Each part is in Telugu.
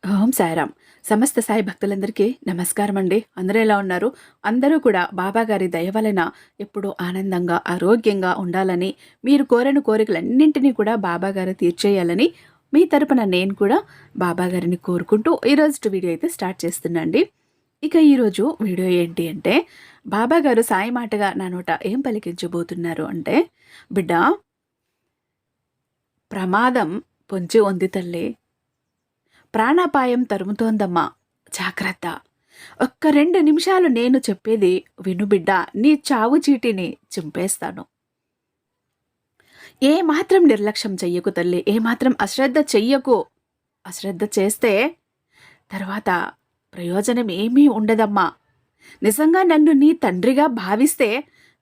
ఓం సాయిరామ్. సమస్త సాయి భక్తులందరికీ నమస్కారం అండి. అందరూ ఎలా ఉన్నారు? అందరూ కూడా బాబా గారి దయ వలన ఎప్పుడూ ఆనందంగా, ఆరోగ్యంగా ఉండాలని, మీరు కోరిన కోరికలన్నింటినీ కూడా బాబా గారు తీర్చేయాలని మీ తరపున నేను కూడా బాబా గారిని కోరుకుంటూ ఈరోజు వీడియో అయితే స్టార్ట్ చేస్తున్నా అండి. ఇక ఈరోజు వీడియో ఏంటి అంటే, బాబా గారు సాయి మాటగా నా నోట ఏం పలికించబోతున్నారు అంటే, బిడ్డ, ప్రమాదం పొంచి ఉంది తల్లి, ప్రాణాపాయం తరుముతోందమ్మా, జాగ్రత్త. ఒక్క 2 నిమిషాలు నేను చెప్పేది విను బిడ్డ, నీ చావు చీటిని చింపేస్తాను. ఏ మాత్రం నిర్లక్ష్యం చెయ్యకు తల్లి, ఏ మాత్రం అశ్రద్ధ చెయ్యకు. అశ్రద్ధ చేస్తే తర్వాత ప్రయోజనం ఏమీ ఉండదమ్మా. నిజంగా నన్ను నీ తండ్రిగా భావిస్తే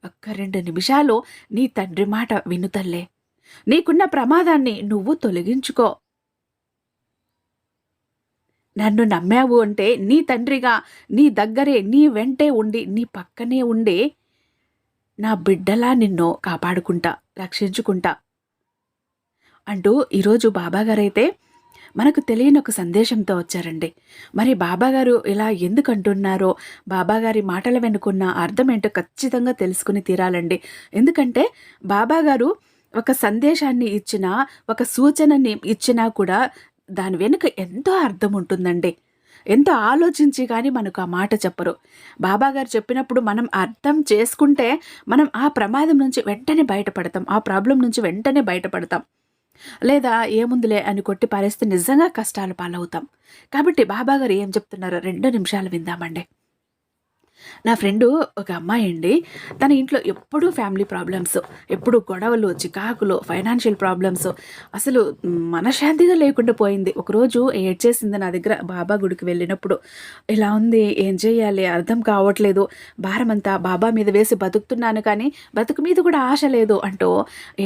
ఒక్క 2 నిమిషాలు నీ తండ్రి మాట విను తల్లే. నీకున్న ప్రమాదాన్ని నువ్వు తొలగించుకో. నన్ను నమ్మావు అంటే నీ తండ్రిగా నీ దగ్గరే, నీ వెంటే ఉండి, నీ పక్కనే ఉండి నా బిడ్డలా నిన్ను కాపాడుకుంటా, రక్షించుకుంటా అంటూ ఈరోజు బాబాగారైతే మనకు తెలియని ఒక సందేశంతో వచ్చారండి. మరి బాబాగారు ఇలా ఎందుకు అంటున్నారో, బాబాగారి మాటల వెనుకున్న అర్థం ఏంటో ఖచ్చితంగా తెలుసుకుని తీరాలండి. ఎందుకంటే బాబాగారు ఒక సందేశాన్ని ఇచ్చినా, ఒక సూచనని ఇచ్చినా కూడా దాని వెనుక ఎంతో అర్థం ఉంటుందండి. ఎంతో ఆలోచించి కానీ మనకు ఆ మాట చెప్పరు. బాబాగారు చెప్పినప్పుడు మనం అర్థం చేసుకుంటే మనం ఆ ప్రమాదం నుంచి వెంటనే బయటపడతాం, ఆ ప్రాబ్లం నుంచి వెంటనే బయటపడతాం. లేదా ఏముందిలే అని కొట్టి పారేస్తే నిజంగా కష్టాలు పాలవుతాం. కాబట్టి బాబాగారు ఏం చెప్తున్నారో 2 నిమిషాలు విందామండి. నా ఫ్రెండు ఒక అమ్మాయి అండి. తన ఇంట్లో ఎప్పుడూ ఫ్యామిలీ ప్రాబ్లమ్స్, ఎప్పుడు గొడవలు, చికాకులు, ఫైనాన్షియల్ ప్రాబ్లమ్స్, అసలు మనశ్శాంతిగా లేకుండా పోయింది. ఒకరోజు ఏడ్చేసింది నా దగ్గర బాబా గుడికి వెళ్ళినప్పుడు. ఇలా ఉంది, ఏం చేయాలి అర్థం కావట్లేదు, భారమంతా బాబా మీద వేసి బతుకుతున్నాను కానీ బతుకు మీద కూడా ఆశ లేదు అంటూ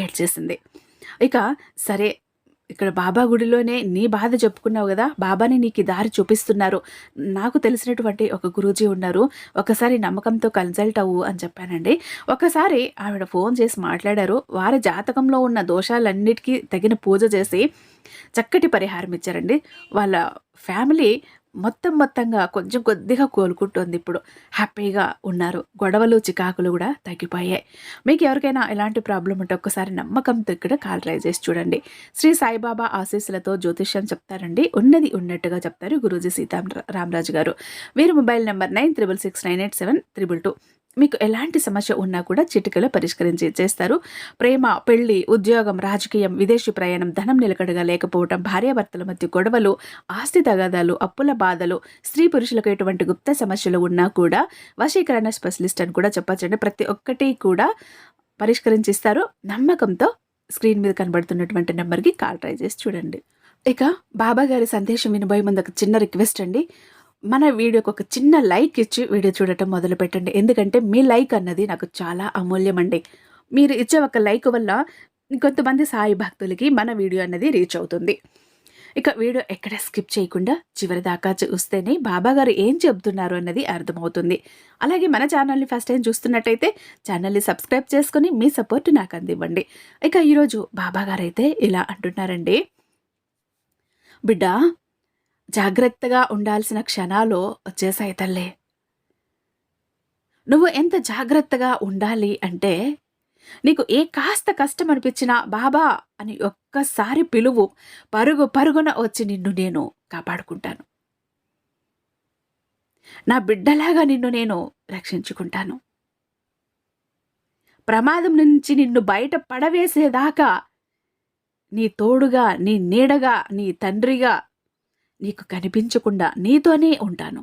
ఏడ్చేసింది. ఇక సరే, ఇక్కడ బాబా గుడిలోనే నీ బాధ చెప్పుకున్నావు కదా, బాబాని నీకు దారి చూపిస్తున్నారు, నాకు తెలిసినటువంటి ఒక గురూజీ ఉన్నారు, ఒకసారి నమ్మకంతో కన్సల్ట్ అవ్వు అని చెప్పానండి. ఒకసారి ఆవిడ ఫోన్ చేసి మాట్లాడారు. వారి జాతకంలో ఉన్న దోషాలన్నిటికీ తగిన పూజ చేసి చక్కటి పరిహారం ఇచ్చారండి. వాళ్ళ ఫ్యామిలీ మొత్తంగా కొంచెం కొద్దిగా కోలుకుంటోంది. ఇప్పుడు హ్యాపీగా ఉన్నారు. గొడవలు, చికాకులు కూడా తగ్గిపోయాయి. మీకు ఎవరికైనా ఎలాంటి ప్రాబ్లం ఉంటే ఒక్కసారి నమ్మకంతో ఇక్కడ కాల్ ట్రై చేసి చూడండి. శ్రీ సాయిబాబా ఆశీస్సులతో జ్యోతిష్యం చెప్తారండి. ఉన్నది ఉన్నట్టుగా చెప్తారు గురూజీ రామరాజు గారు. వీరి మొబైల్ నెంబర్ 9666987322. మీకు ఎలాంటి సమస్య ఉన్నా కూడా చిటికలో పరిష్కరించి ఇచ్చేస్తారు. ప్రేమ, పెళ్లి, ఉద్యోగం, రాజకీయం, విదేశీ ప్రయాణం, ధనం నిలకడగా లేకపోవటం, భార్యాభర్తల మధ్య గొడవలు, ఆస్తి తగాదాలు, అప్పుల బాధలు, స్త్రీ పురుషులకు ఎటువంటి గుప్త సమస్యలు ఉన్నా కూడా వశీకరణ స్పెషలిస్ట్ అని కూడా చెప్పచ్చండి. ప్రతి ఒక్కటి కూడా పరిష్కరించి ఇస్తారు. నమ్మకంతో స్క్రీన్ మీద కనబడుతున్నటువంటి నెంబర్కి కాల్ ట్రై చేసి చూడండి. ఇక బాబా గారి సందేశం వినబోయే ముందు ఒక చిన్న రిక్వెస్ట్ అండి. మన వీడియోకి ఒక చిన్న లైక్ ఇచ్చి వీడియో చూడటం మొదలు పెట్టండి. ఎందుకంటే మీ లైక్ అన్నది నాకు చాలా అమూల్యమండి. మీరు ఇచ్చే ఒక లైక్ వల్ల కొంతమంది సాయి భక్తులకి మన వీడియో అన్నది రీచ్ అవుతుంది. ఇక వీడియో ఎక్కడ స్కిప్ చేయకుండా చివరి దాకా చూస్తేనే బాబా గారు ఏం చెబుతున్నారు అన్నది అర్థమవుతుంది. అలాగే మన ఛానల్ని ఫస్ట్ టైం చూస్తున్నట్టయితే ఛానల్ని సబ్స్క్రైబ్ చేసుకుని మీ సపోర్ట్ నాకు అందివ్వండి. ఇక ఈరోజు బాబా గారు అయితే ఇలా అంటున్నారండి. బిడ్డ, జాగ్రత్తగా ఉండాల్సిన క్షణాలు వచ్చేసాయి తల్లే. నువ్వు ఎంత జాగ్రత్తగా ఉండాలి అంటే, నీకు ఏ కాస్త కష్టం అనిపించినా బాబా అని ఒక్కసారి పిలువు, పరుగున వచ్చి నిన్ను నేను కాపాడుకుంటాను. నా బిడ్డలాగా నిన్ను నేను రక్షించుకుంటాను. ప్రమాదం నుంచి నిన్ను బయట పడవేసేదాకా నీ తోడుగా, నీ నీడగా, నీ తండ్రిగా నీకు కనిపించకుండా నీతోనే ఉంటాను.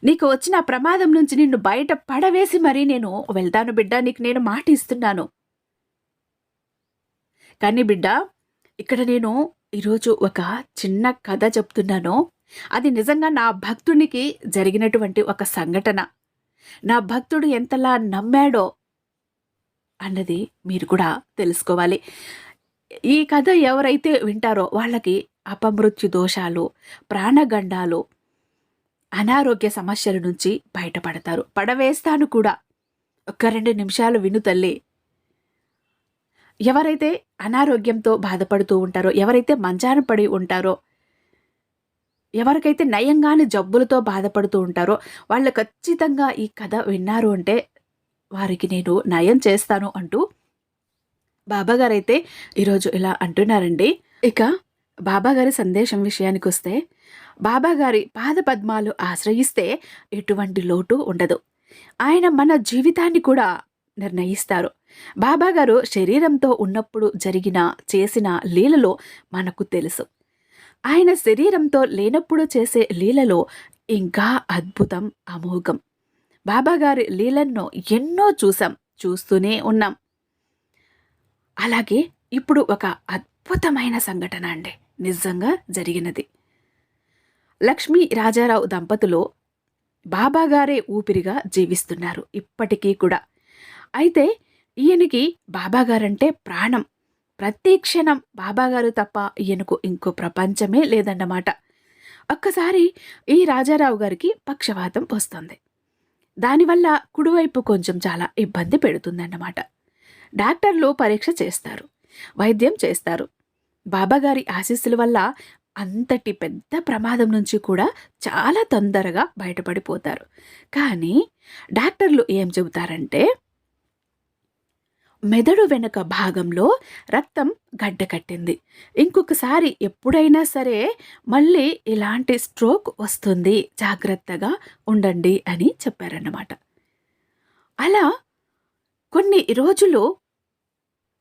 నీకు వచ్చిన ప్రమాదం నుంచి నిన్ను బయట పడవేసి మరీ నేను వెళ్తాను బిడ్డ, నీకు నేను మాట ఇస్తున్నాను. కానీ బిడ్డ, ఇక్కడ నేను ఈరోజు ఒక చిన్న కథ చెప్తున్నాను. అది నిజంగా నా భక్తునికి జరిగినటువంటి ఒక సంఘటన. నా భక్తుడు ఎంతలా నమ్మాడో అన్నది మీరు కూడా తెలుసుకోవాలి. ఈ కథ ఎవరైతే వింటారో వాళ్ళకి అపమృత్యు దోషాలు, ప్రాణగండాలు, అనారోగ్య సమస్యల నుంచి బయటపడతారు. పడవేస్తాను కూడా. ఒక్క 2 నిమిషాలు విను తల్లి. ఎవరైతే అనారోగ్యంతో బాధపడుతూ ఉంటారో, ఎవరైతే మంచాన పడి ఉంటారో, ఎవరికైతే నయంగాని జబ్బులతో బాధపడుతూ ఉంటారో వాళ్ళు ఖచ్చితంగా ఈ కథ విన్నారు అంటే వారికి నేను నయం చేస్తాను అంటూ బాబాగారైతే ఈరోజు ఇలా అంటున్నారండి. ఇక బాబాగారి సందేశం విషయానికొస్తే, బాబాగారి పాద పద్మాలు ఆశ్రయిస్తే ఎటువంటి లోటు ఉండదు. ఆయన మన జీవితాన్ని కూడా నిర్ణయిస్తారు. బాబాగారు శరీరంతో ఉన్నప్పుడు చేసిన లీలలో మనకు తెలుసు. ఆయన శరీరంతో లేనప్పుడు చేసే లీలలో ఇంకా అద్భుతం, అమోఘం. బాబాగారి లీలల్లో ఎన్నో చూస్తూనే ఉన్నాం. అలాగే ఇప్పుడు ఒక అద్భుతమైన సంఘటన అండి నిజంగా జరిగినది. లక్ష్మీ రాజారావు దంపతులు బాబాగారే ఊపిరిగా జీవిస్తున్నారు ఇప్పటికీ కూడా. అయితే ఈయనకి బాబాగారంటే ప్రాణం. ప్రతి క్షణం బాబాగారు తప్ప ఈయనకు ఇంకో ప్రపంచమే లేదన్నమాట. ఒక్కసారి ఈ రాజారావు గారికి పక్షవాతం వస్తుంది. దానివల్ల కుడివైపు కొంచెం చాలా ఇబ్బంది పెడుతుందన్నమాట. డాక్టర్లు పరీక్ష చేస్తారు, వైద్యం చేస్తారు. బాబాగారి ఆశీస్సుల వల్ల అంతటి పెద్ద ప్రమాదం నుంచి కూడా చాలా తొందరగా బయటపడిపోతారు. కానీ డాక్టర్లు ఏం చెబుతారంటే, మెదడు వెనుక భాగంలో రక్తం గడ్డకట్టింది, ఇంకొకసారి ఎప్పుడైనా సరే మళ్ళీ ఇలాంటి స్ట్రోక్ వస్తుంది, జాగ్రత్తగా ఉండండి అని చెప్పారన్నమాట. అలా కొన్ని రోజులు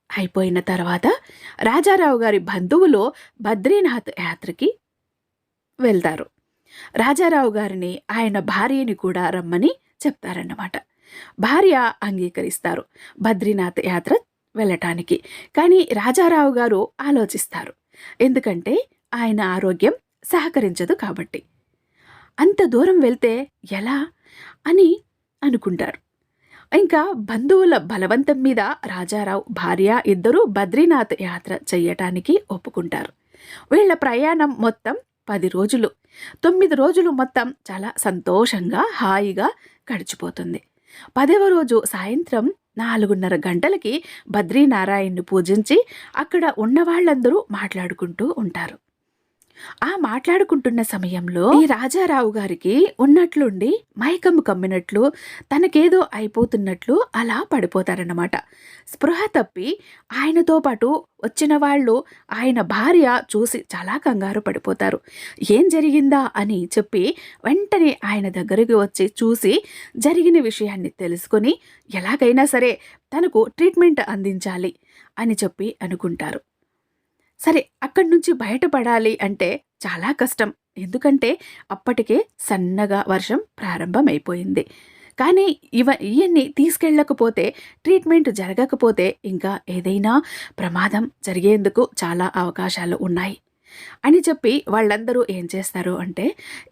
అయిపోయిన తర్వాత రాజారావు గారి బంధువులు బద్రీనాథ్ యాత్రకి వెళ్తారు. రాజారావు గారిని ఆయన భార్యని కూడా రమ్మని చెప్తారన్నమాట. భార్య అంగీకరిస్తారు బద్రీనాథ్ యాత్ర వెళ్ళటానికి. కానీ రాజారావు గారు ఆలోచిస్తారు, ఎందుకంటే ఆయన ఆరోగ్యం సహకరించదు కాబట్టి. అంత దూరం వెళ్తే ఎలా అని అనుకుంటారు. ఇంకా బంధువుల బలవంతం మీద రాజారావు భార్య ఇద్దరూ బద్రీనాథ్ యాత్ర చెయ్యటానికి ఒప్పుకుంటారు. వీళ్ల ప్రయాణం మొత్తం 10 రోజులు. 9 రోజులు మొత్తం చాలా సంతోషంగా హాయిగా గడిచిపోతుంది. 10వ రోజు సాయంత్రం 4:30 గంటలకి బద్రీనారాయణ్ని పూజించి అక్కడ ఉన్న వాళ్ళందరూ మాట్లాడుకుంటూ ఉంటారు. ఆ మాట్లాడుకుంటున్న సమయంలో ఈ రాజారావు గారికి ఉన్నట్లుండి మైకం కమ్మినట్లు, తనకేదో అయిపోతున్నట్లు అలా పడిపోతారన్నమాట. స్పృహ తప్పి ఆయనతో పాటు వచ్చిన వాళ్ళు ఆయన భార్య చూసి చాలా కంగారు పడిపోతారు. ఏం జరిగిందా అని చెప్పి వెంటనే ఆయన దగ్గరికి వచ్చి చూసి జరిగిన విషయాన్ని తెలుసుకొని ఎలాగైనా సరే తనకు ట్రీట్మెంట్ అందించాలి అని చెప్పి అనుకుంటారు. సరే, అక్కడి నుంచి బయటపడాలి అంటే చాలా కష్టం. ఎందుకంటే అప్పటికే సన్నగా వర్షం ప్రారంభమైపోయింది. కానీ ఈయన్ని తీసుకెళ్ళకపోతే, ట్రీట్మెంట్ జరగకపోతే ఇంకా ఏదైనా ప్రమాదం జరిగేందుకు చాలా అవకాశాలు ఉన్నాయి అని చెప్పి వాళ్ళందరూ ఏం చేస్తారు అంటే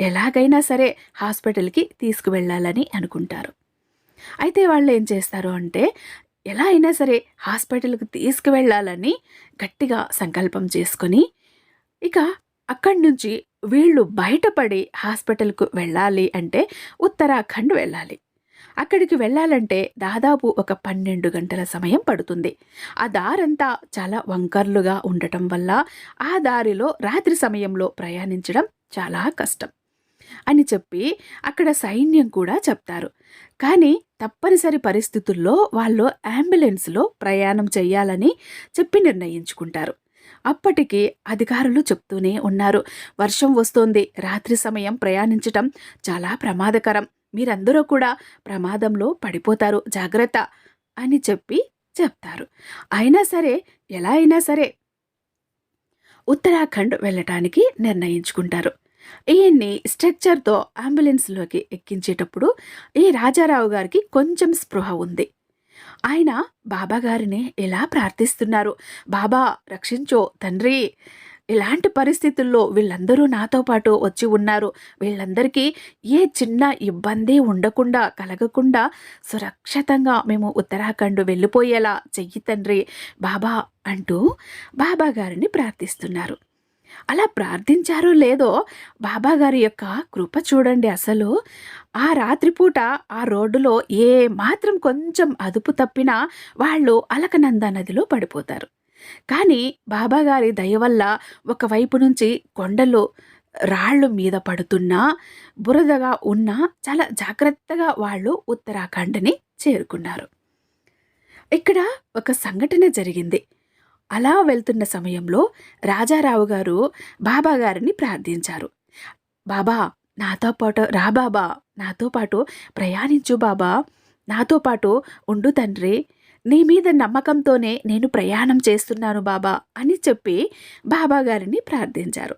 ఎలాగైనా సరే హాస్పిటల్కి తీసుకువెళ్ళాలని అనుకుంటారు. అయితే వాళ్ళు ఏం చేస్తారు అంటే ఎలా అయినా సరే హాస్పిటల్కి తీసుకువెళ్ళాలని గట్టిగా సంకల్పం చేసుకొని ఇక అక్కడి నుంచి వీళ్ళు బయటపడి హాస్పిటల్కు వెళ్ళాలి అంటే ఉత్తరాఖండ్ వెళ్ళాలి. అక్కడికి వెళ్ళాలంటే దాదాపు ఒక 12 గంటల సమయం పడుతుంది. ఆ దారంతా చాలా వంకర్లుగా ఉండటం వల్ల ఆ దారిలో రాత్రి సమయంలో ప్రయాణించడం చాలా కష్టం అని చెప్పి అక్కడ సైన్యం కూడా చెప్తారు. కానీ తప్పనిసరి పరిస్థితుల్లో వాళ్ళు అంబులెన్స్లో ప్రయాణం చెయ్యాలని చెప్పి నిర్ణయించుకుంటారు. అప్పటికి అధికారులు చెప్తూనే ఉన్నారు, వర్షం వస్తోంది, రాత్రి సమయం ప్రయాణించటం చాలా ప్రమాదకరం, మీరందరూ కూడా ప్రమాదంలో పడిపోతారు, జాగ్రత్త అని చెప్పి చెప్తారు. అయినా సరే ఎలా అయినా సరే ఉత్తరాఖండ్ వెళ్ళటానికి నిర్ణయించుకుంటారు. ఈయన్ని స్ట్రెక్చర్తో అంబులెన్స్లోకి ఎక్కించేటప్పుడు ఈ రాజారావు గారికి కొంచెం స్పృహ ఉంది. ఆయన బాబాగారిని ఇలా ప్రార్థిస్తున్నారు, బాబా రక్షించో తండ్రి, ఇలాంటి పరిస్థితుల్లో వీళ్ళందరూ నాతో పాటు వచ్చి ఉన్నారు, వీళ్ళందరికీ ఏ చిన్న ఇబ్బంది ఉండకుండా కలగకుండా సురక్షితంగా మేము ఉత్తరాఖండ్ వెళ్ళిపోయేలా చెయ్యి తండ్రి బాబా అంటూ బాబాగారిని ప్రార్థిస్తున్నారు. అలా ప్రార్థించారో లేదో బాబాగారి యొక్క కృప చూడండి. అసలు ఆ రాత్రిపూట ఆ రోడ్డులో ఏ మాత్రం కొంచెం అదుపు తప్పినా వాళ్ళు అలకనంద నదిలో పడిపోతారు. కానీ బాబాగారి దయ వల్ల ఒకవైపు నుంచి కొండలు రాళ్ళు మీద పడుతున్నా, బురదగా ఉన్నా చాలా జాగ్రత్తగా వాళ్ళు ఉత్తరాఖండ్‌ని చేరుకున్నారు. ఇక్కడ ఒక సంఘటన జరిగింది. అలా వెళ్తున్న సమయంలో రాజారావు గారు బాబా గారిని ప్రార్థించారు. బాబా, నాతో పాటు రా బాబా, నాతో పాటు ప్రయాణించు బాబా, నాతో పాటు ఉండు తండ్రి, నీ మీద నమ్మకంతోనే నేను ప్రయాణం చేస్తున్నాను బాబా అని చెప్పి బాబా గారిని ప్రార్థించారు.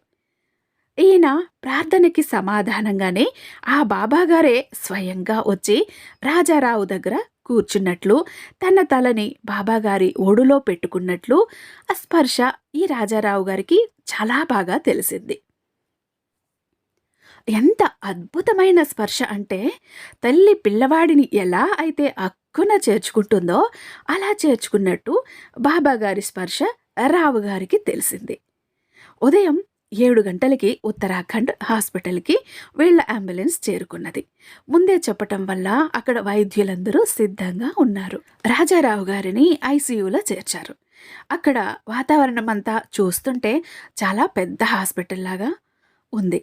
ఈయన ప్రార్థనకి సమాధానంగానే ఆ బాబాగారే స్వయంగా వచ్చి రాజారావు దగ్గర కూర్చున్నట్లు, తన తలని బాబాగారి ఒడిలో పెట్టుకున్నట్లు ఆ స్పర్శ ఈ రాజారావు గారికి చాలా బాగా తెలిసింది. ఎంత అద్భుతమైన స్పర్శ అంటే, తల్లి పిల్లవాడిని ఎలా అయితే అక్కున చేర్చుకుంటుందో అలా చేర్చుకున్నట్టు బాబాగారి స్పర్శ రావుగారికి తెలిసింది. ఉదయం 7 గంటలకి ఉత్తరాఖండ్ హాస్పిటల్‌కి వీళ్ళ అంబులెన్స్ చేరుకున్నది. ముందే చెప్పటం వల్ల అక్కడ వైద్యులందరూ సిద్ధంగా ఉన్నారు. రాజారావు గారిని ఐసీయూలో చేర్చారు. అక్కడ వాతావరణమంతా చూస్తుంటే చాలా పెద్ద హాస్పిటల్ లాగా ఉంది.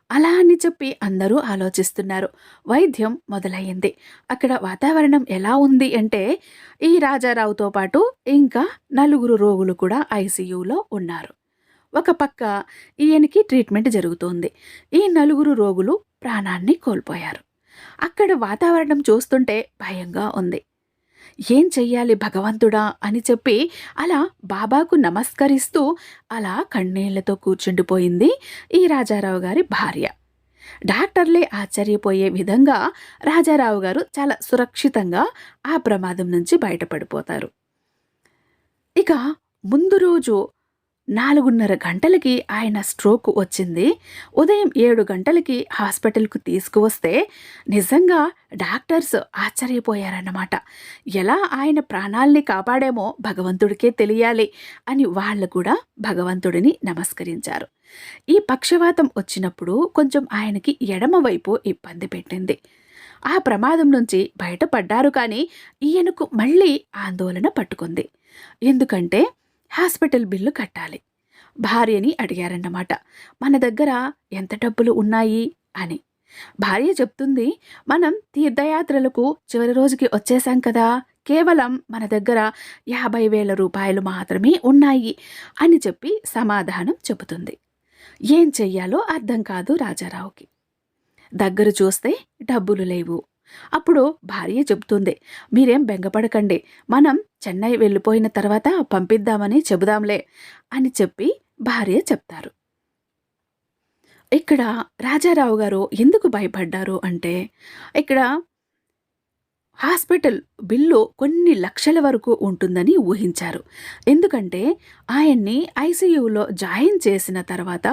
అలా అని చెప్పి అందరూ ఆలోచిస్తున్నారు. వైద్యం మొదలయ్యింది. అక్కడ వాతావరణం ఎలా ఉంది అంటే, ఈ రాజారావుతో పాటు ఇంకా 4 రోగులు కూడా ఐసీయూలో ఉన్నారు. ఒక పక్క ఈయనకి ట్రీట్మెంట్ జరుగుతోంది. ఈ 4 రోగులు ప్రాణాన్ని కోల్పోయారు. అక్కడ వాతావరణం చూస్తుంటే భయంగా ఉంది. ఏం చెయ్యాలి భగవంతుడా అని చెప్పి అలా బాబాకు నమస్కరిస్తూ అలా కన్నీళ్లతో కూర్చుండిపోయింది ఈ రాజారావు గారి భార్య. డాక్టర్లే ఆశ్చర్యపోయే విధంగా రాజారావు గారు చాలా సురక్షితంగా ఆ ప్రమాదం నుంచి బయటపడిపోతారు. ఇక ముందు రోజు 4:30 గంటలకి ఆయన స్ట్రోక్ వచ్చింది. ఉదయం 7 గంటలకి హాస్పిటల్‌కు తీసుకువస్తే నిజంగా డాక్టర్స్ ఆశ్చర్యపోయారన్నమాట. ఎలా ఆయన ప్రాణాల్ని కాపాడామో భగవంతుడికే తెలియాలి అని వాళ్ళు కూడా భగవంతుడిని నమస్కరించారు. ఈ పక్షవాతం వచ్చినప్పుడు కొంచెం ఆయనకి ఎడమ వైపు ఇబ్బంది పెట్టింది. ఆ ప్రమాదం నుంచి బయటపడ్డారు, కానీ ఈయనకు మళ్ళీ ఆందోళన పట్టుకుంది. ఎందుకంటే హాస్పిటల్ బిల్లు కట్టాలి. భార్యని అడిగారన్నమాట, మన దగ్గర ఎంత డబ్బులు ఉన్నాయి అని. భార్య చెప్తుంది, మనం తీర్థయాత్రలకు చివరి రోజుకి వచ్చేసాం కదా, కేవలం మన దగ్గర 50,000 రూపాయలు మాత్రమే ఉన్నాయి అని చెప్పి సమాధానం చెబుతుంది. ఏం చెయ్యాలో అర్థం కాదు రాజారావుకి. దగ్గర చూస్తే డబ్బులు లేవు. అప్పుడు భార్య చెబుతుంది, మీరేం బెంగపడకండి, మనం చెన్నై వెళ్ళిపోయిన తర్వాత పంపిద్దామని చెబుదాంలే అని చెప్పి భార్య చెప్తారు. ఇక్కడ రాజారావు గారు ఎందుకు భయపడ్డారు అంటే, ఇక్కడ హాస్పిటల్ బిల్లు కొన్ని లక్షల వరకు ఉంటుందని ఊహించారు. ఎందుకంటే ఆయన్ని ఐసీయూలో జాయిన్ చేసిన తర్వాత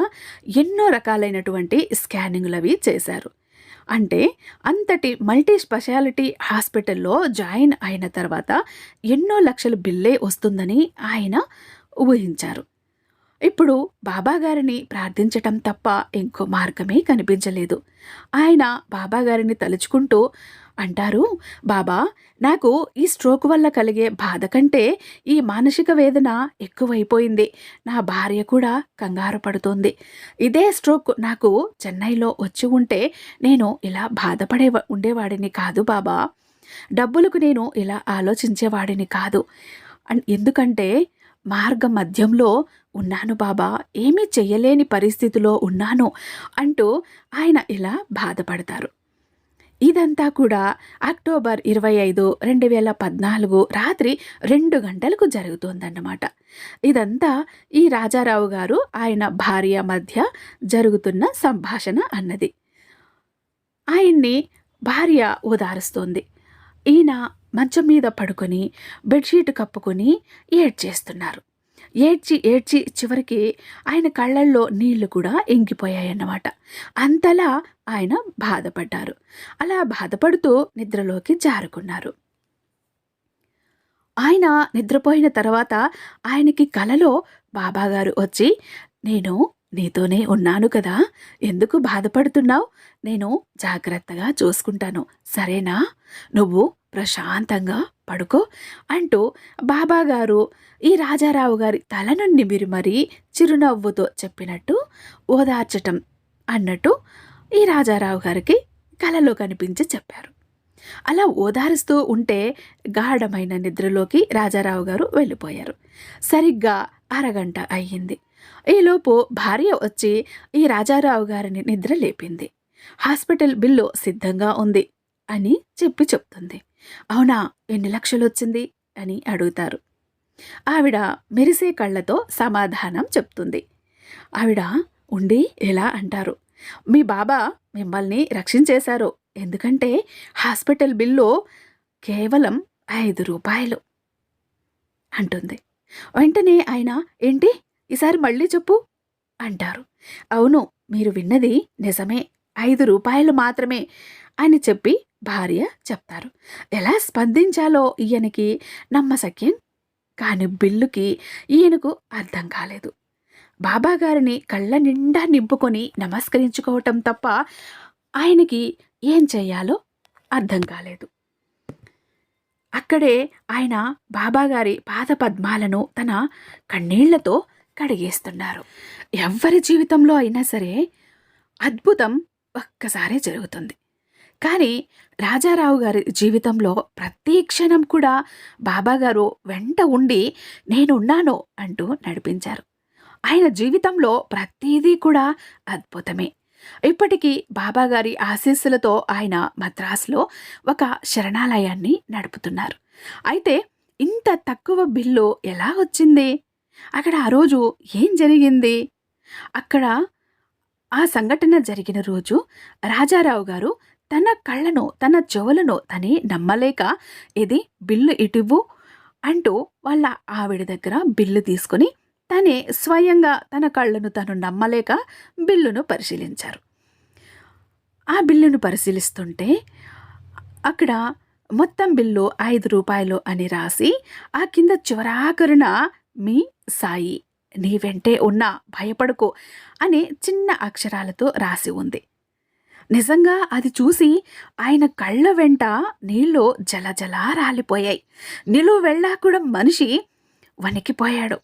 ఎన్నో రకాలైనటువంటి స్కానింగ్లు అవి చేశారు. అంటే అంతటి మల్టీ స్పెషాలిటీ హాస్పిటల్లో జాయిన్ అయిన తర్వాత ఎన్నో లక్షల బిల్లే వస్తుందని ఆయన ఊహించారు. ఇప్పుడు బాబాగారిని ప్రార్థించటం తప్ప ఇంకో మార్గమే కనిపించలేదు. ఆయన బాబాగారిని తలుచుకుంటూ అంటారు, బాబా, నాకు ఈ స్ట్రోక్ వల్ల కలిగే బాధ కంటే ఈ మానసిక వేదన ఎక్కువైపోయింది. నా భార్య కూడా కంగారు పడుతోంది. ఇదే స్ట్రోక్ నాకు చెన్నైలో వచ్చి ఉంటే నేను ఇలా ఉండేవాడిని కాదు బాబా. డబ్బులకు నేను ఇలా ఆలోచించేవాడిని కాదు. ఎందుకంటే మార్గ మధ్యంలో ఉన్నాను బాబా, ఏమీ చెయ్యలేని పరిస్థితిలో ఉన్నాను అంటూ ఆయన ఇలా బాధపడతారు. ఇదంతా కూడా అక్టోబర్ 25, 2014 రాత్రి 2 గంటలకు జరుగుతోందన్నమాట. ఇదంతా ఈ రాజారావు గారు ఆయన భార్య మధ్య జరుగుతున్న సంభాషణ అన్నది. ఆయన్ని భార్య ఓదారుస్తోంది. ఈయన మంచం మీద పడుకొని బెడ్షీట్ కప్పుకొని ఏడ్చేస్తున్నారు. ఏడ్చి చివరికి ఆయన కళ్ళల్లో నీళ్లు కూడా ఇంకిపోయాయన్నమాట. అంతలా ఆయన బాధపడ్డారు. అలా బాధపడుతూ నిద్రలోకి జారుకున్నారు. ఆయన నిద్రపోయిన తర్వాత ఆయనకి కలలో బాబాగారు వచ్చి, నేను నీతోనే ఉన్నాను కదా, ఎందుకు బాధపడుతున్నావు, నేను జాగ్రత్తగా చూసుకుంటాను, సరేనా, నువ్వు ప్రశాంతంగా పడుకో అంటూ బాబాగారు ఈ రాజారావు గారి తల నుండి మీరు మరీ చిరునవ్వుతో చెప్పినట్టు ఓదార్చటం అన్నట్టు ఈ రాజారావు గారికి కలలో కనిపించి చెప్పారు. అలా ఓదారుస్తూ ఉంటే గాఢమైన నిద్రలోకి రాజారావు గారు వెళ్ళిపోయారు. సరిగ్గా అరగంట అయ్యింది. ఈలోపు భార్య వచ్చి ఈ రాజారావు గారిని నిద్ర లేపింది. హాస్పిటల్ బిల్లు సిద్ధంగా ఉంది అని చెప్తుంది. అవునా, ఎన్ని లక్షలొచ్చింది అని అడుగుతారు. ఆవిడ మెరిసే కళ్ళతో సమాధానం చెప్తుంది. ఆవిడ ఉండి ఎలా అంటారు, మీ బాబా మిమ్మల్ని రక్షించేశారు. ఎందుకంటే హాస్పిటల్ బిల్లు కేవలం 5 రూపాయలు అంటుంది. వెంటనే ఆయన ఏంటి, ఈసారి మళ్ళీ చెప్పు అంటారు. అవును, మీరు విన్నది నిజమే, 5 రూపాయలు మాత్రమే అని చెప్పి భార్య చెప్తారు. ఎలా స్పందించాలో ఈయనకి నమ్మశక్యం కాని బిల్లుకి ఈయనకు అర్థం కాలేదు. బాబాగారిని కళ్ళ నిండా నింపుకొని నమస్కరించుకోవటం తప్ప ఆయనకి ఏం చెయ్యాలో అర్థం కాలేదు. అక్కడే ఆయన బాబాగారి పాదపద్మాలను తన కన్నీళ్లతో కడిగేస్తున్నారు. ఎవ్వరి జీవితంలో అయినా సరే అద్భుతం ఒక్కసారే జరుగుతుంది. కానీ రాజారావు గారి జీవితంలో ప్రతి క్షణం కూడా బాబాగారు వెంట ఉండి నేనున్నాను అంటూ నడిపించారు. ఆయన జీవితంలో ప్రతిదీ కూడా అద్భుతమే. ఇప్పటికీ బాబాగారి ఆశీస్సులతో ఆయన మద్రాసులో ఒక శరణాలయాన్ని నడుపుతున్నారు. అయితే ఇంత తక్కువ బిల్లు ఎలా వచ్చింది? అక్కడ ఆ రోజు ఏం జరిగింది? అక్కడ ఆ సంఘటన జరిగిన రోజు రాజారావు గారు తన కళ్ళను, తన చెవులను తనే నమ్మలేక ఇది బిల్లు ఇటివ్వు అంటూ వాళ్ళ ఆవిడ దగ్గర బిల్లు తీసుకొని తనే స్వయంగా తన కళ్ళను తను నమ్మలేక బిల్లును పరిశీలించారు. ఆ బిల్లును పరిశీలిస్తుంటే అక్కడ మొత్తం బిల్లు 5 రూపాయలు అని రాసి ఆ కింద చివరాఖరున మీ సాయి నీ వెంటే ఉన్నా భయపడకు అనే చిన్న అక్షరాలతో రాసి ఉంది. నిజంగా అది చూసి ఆయన కళ్ళ వెంట నీళ్లు జలజలా రాలిపోయాయి. నిలువెళ్ళా కూడా మనిషి వణికిపోయాడు.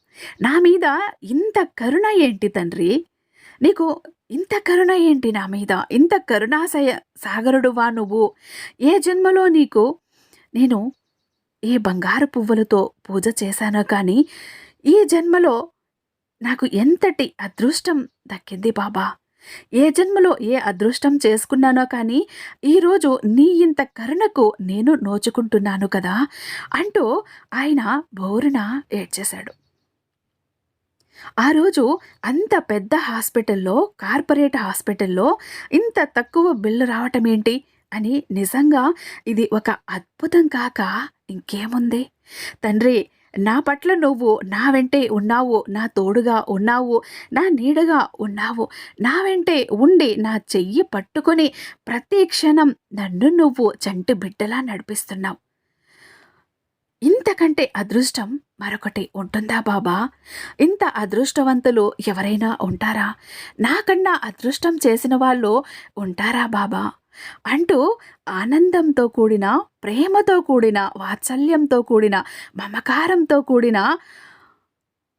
నా మీద ఇంత కరుణ ఏంటి తండ్రి, నీకు ఇంత కరుణ ఏంటి నా మీద, ఇంత సాగరుడువా నువ్వు? ఏ జన్మలో నీకు నేను ఏ బంగారు పువ్వులతో పూజ చేశానో కానీ ఈ జన్మలో నాకు ఎంతటి అదృష్టం దక్కింది బాబా. ఏ జన్మలో ఏ అదృష్టం చేసుకున్నానో కానీ ఈరోజు నీ ఇంత కరుణకు నేను నోచుకుంటున్నాను కదా అంటూ ఆయన బోరున ఏడ్చేశాడు. ఆ రోజు అంత పెద్ద హాస్పిటల్లో, కార్పొరేట్ హాస్పిటల్లో ఇంత తక్కువ బిల్లు రావటం ఏంటి అని నిజంగా ఇది ఒక అద్భుతం కాక ఇంకేముంది? తండ్రి, నా పట్ల నువ్వు నా వెంటే ఉన్నావు, నా తోడుగా ఉన్నావు, నా నీడగా ఉన్నావు, నా వెంటే ఉండి నా చెయ్యి పట్టుకొని ప్రతి క్షణం నన్ను నువ్వు చంటి బిడ్డలా నడిపిస్తున్నావు. ఇంతకంటే అదృష్టం మరొకటి ఉంటుందా బాబా? ఇంత అదృష్టవంతులు ఎవరైనా ఉంటారా? నాకన్నా అదృష్టం చేసిన వాళ్ళు ఉంటారా బాబా అంటూ ఆనందంతో కూడిన, ప్రేమతో కూడిన, వాత్సల్యంతో కూడిన, మమకారంతో కూడిన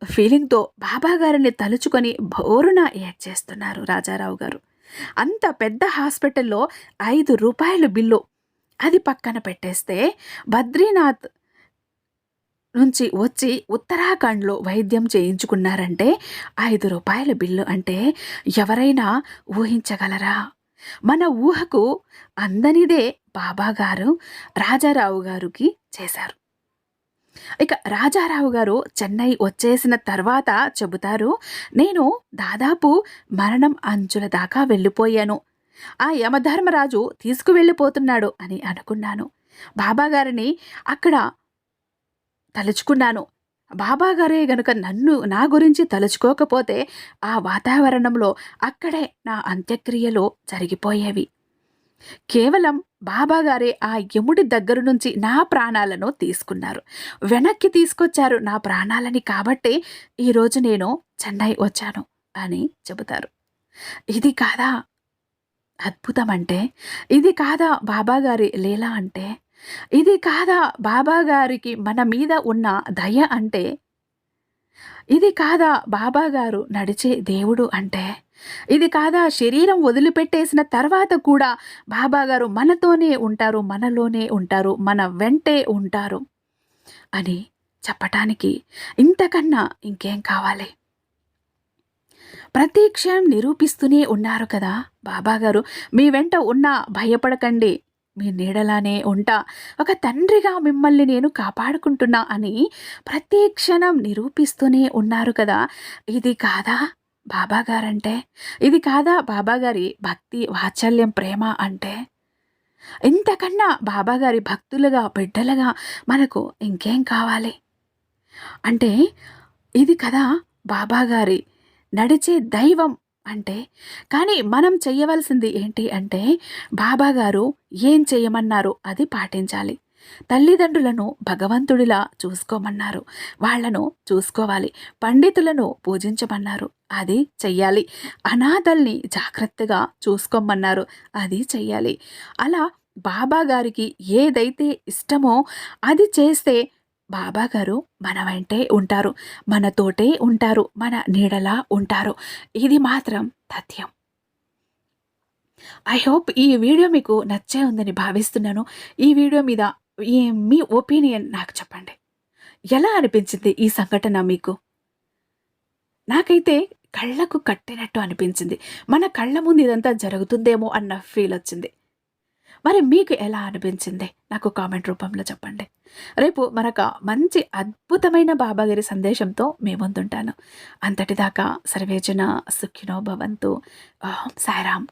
ఫీలింగ్తో బాబాగారిని తలుచుకొని బోరున ఏడ్చేస్తున్నారు రాజారావు గారు. అంత పెద్ద హాస్పిటల్లో 5 రూపాయలు బిల్లు అది పక్కన పెట్టేస్తే బద్రీనాథ్ నుంచి వచ్చి ఉత్తరాఖండ్లో వైద్యం చేయించుకున్నారంటే 5 రూపాయల బిల్లు అంటే ఎవరైనా ఊహించగలరా? మన ఊహకు అందనిదే బాబాగారు రాజారావు గారికి చేశారు. ఇక రాజారావు గారు చెన్నై వచ్చేసిన తర్వాత చెబుతారు, నేను దాదాపు మరణం అంచుల దాకా వెళ్ళిపోయాను. ఆ యమధర్మరాజు తీసుకువెళ్ళిపోతున్నాడు అని అనుకున్నాను. బాబాగారిని అక్కడ తలుచుకున్నాను. బాబాగారే గనుక నా గురించి తలుచుకోకపోతే ఆ వాతావరణంలో అక్కడే నా అంత్యక్రియలు జరిగిపోయేవి. కేవలం బాబాగారే ఆ యముడి దగ్గర నుంచి నా ప్రాణాలను తీసుకున్నారు, వెనక్కి తీసుకొచ్చారు నా ప్రాణాలని. కాబట్టే ఈరోజు నేను చెన్నై వచ్చాను అని చెబుతారు. ఇది కాదా అద్భుతం అంటే? ఇది కాదా బాబాగారి లీల అంటే? ఇది కాదా బాబాగారికి మన మీద ఉన్న దయ అంటే? ఇది కాదా బాబాగారు నడిచే దేవుడు అంటే? ఇది కాదా శరీరం వదిలిపెట్టేసిన తర్వాత కూడా బాబాగారు మనతోనే ఉంటారు, మనలోనే ఉంటారు, మన వెంటే ఉంటారు అని చెప్పటానికి ఇంతకన్నా ఇంకేం కావాలి? ప్రతి క్షణం నిరూపిస్తూనే ఉన్నారు కదా బాబాగారు. మీ వెంట ఉన్నా భయపడకండి, మీ నీడలానే ఉంటా, ఒక తండ్రిగా మిమ్మల్ని నేను కాపాడుకుంటున్నా అని ప్రతి క్షణం నిరూపిస్తూనే ఉన్నారు కదా. ఇది కాదా బాబాగారంటే? ఇది కాదా బాబాగారి భక్తి, వాత్సల్యం, ప్రేమ అంటే? ఇంతకన్నా బాబాగారి భక్తులుగా, బిడ్డలుగా మనకు ఇంకేం కావాలి? అంటే ఇది కదా బాబాగారి నడిచే దైవం అంటే. కానీ మనం చెయ్యవలసింది ఏంటి అంటే, బాబాగారు ఏం చేయమన్నారు అది పాటించాలి. తల్లిదండ్రులను భగవంతుడిలా చూసుకోమన్నారు, వాళ్లను చూసుకోవాలి. పండితులను పూజించమన్నారు, అది చెయ్యాలి. అనాథల్ని జాగ్రత్తగా చూసుకోమన్నారు, అది చెయ్యాలి. అలా బాబాగారికి ఏదైతే ఇష్టమో అది చేస్తే బాబాగారు మన వెంటే ఉంటారు, మనతోటే ఉంటారు, మన నీడలా ఉంటారు. ఇది మాత్రం తథ్యం. ఐ హోప్ ఈ వీడియో మీకు నచ్చే ఉందని భావిస్తున్నాను. ఈ వీడియో మీద మీ ఒపీనియన్ నాకు చెప్పండి. ఎలా అనిపించింది ఈ సంఘటన మీకు? నాకైతే కళ్ళకు కట్టినట్టు అనిపించింది. మన కళ్ళ ముందు ఇదంతా జరుగుతుందేమో అన్న ఫీల్ వచ్చింది. మరి మీకు ఎలా అనిపించింది? నాకు కామెంట్ రూపంలో చెప్పండి. రేపు మరొక మంచి అద్భుతమైన బాబాగారి సందేశంతో మీ ముందుంటాను. అంతటిదాకా సర్వేజన సుఖినో భవంతు. ఓం సాయిరామ్.